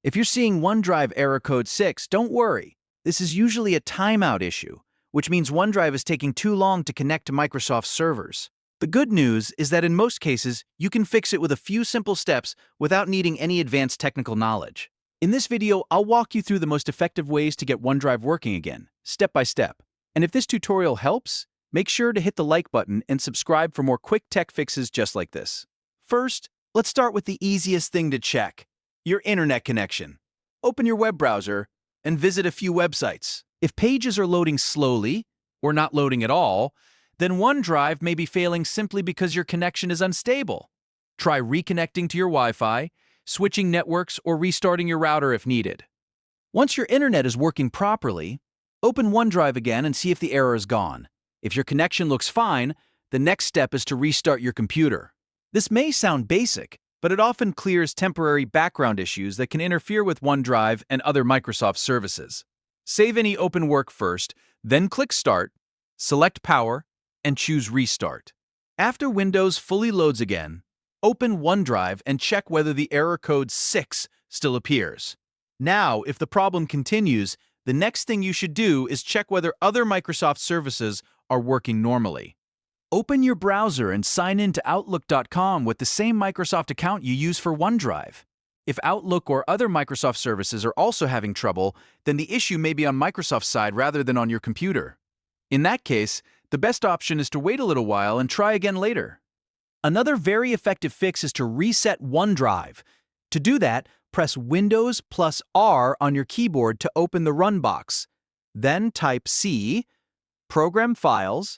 If you're seeing OneDrive Error Code 6, don't worry. This is usually a timeout issue, which means OneDrive is taking too long to connect to Microsoft's servers. The good news is that in most cases, you can fix it with a few simple steps without needing any advanced technical knowledge. In this video, I'll walk you through the most effective ways to get OneDrive working again, step by step. And if this tutorial helps, make sure to hit the like button and subscribe for more quick tech fixes just like this. First, let's start with the easiest thing to check: your internet connection. Open your web browser and visit a few websites. If pages are loading slowly or not loading at all, then OneDrive may be failing simply because your connection is unstable. Try reconnecting to your Wi-Fi, switching networks, or restarting your router if needed. Once your internet is working properly, open OneDrive again and see if the error is gone. If your connection looks fine, the next step is to restart your computer. This may sound basic, but it often clears temporary background issues that can interfere with OneDrive and other Microsoft services. Save any open work first, then click Start, select Power, and choose Restart. After Windows fully loads again, open OneDrive and check whether the error code 6 still appears. Now, if the problem continues, the next thing you should do is check whether other Microsoft services are working normally. Open your browser and sign in to Outlook.com with the same Microsoft account you use for OneDrive. If Outlook or other Microsoft services are also having trouble, then the issue may be on Microsoft's side rather than on your computer. In that case, the best option is to wait a little while and try again later. Another very effective fix is to reset OneDrive. To do that, press Windows plus R on your keyboard to open the Run box. Then type C, Program Files,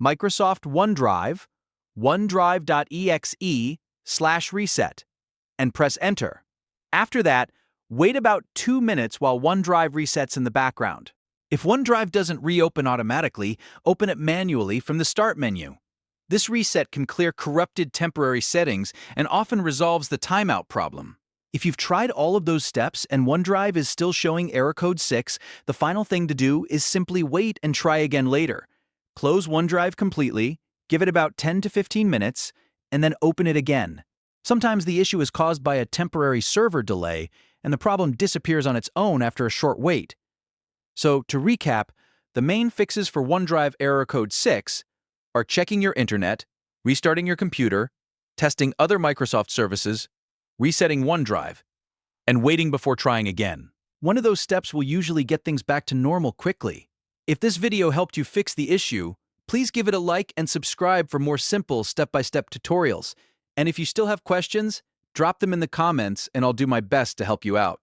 Microsoft OneDrive, OneDrive.exe/reset, and press Enter. After that, wait about 2 minutes while OneDrive resets in the background. If OneDrive doesn't reopen automatically, open it manually from the Start menu. This reset can clear corrupted temporary settings and often resolves the timeout problem. If you've tried all of those steps and OneDrive is still showing error code 6, the final thing to do is simply wait and try again later. Close OneDrive completely, give it about 10 to 15 minutes, and then open it again. Sometimes the issue is caused by a temporary server delay, and the problem disappears on its own after a short wait. So, to recap, the main fixes for OneDrive Error Code 6 are checking your internet, restarting your computer, testing other Microsoft services, resetting OneDrive, and waiting before trying again. One of those steps will usually get things back to normal quickly. If this video helped you fix the issue, please give it a like and subscribe for more simple step-by-step tutorials. And if you still have questions, drop them in the comments and I'll do my best to help you out.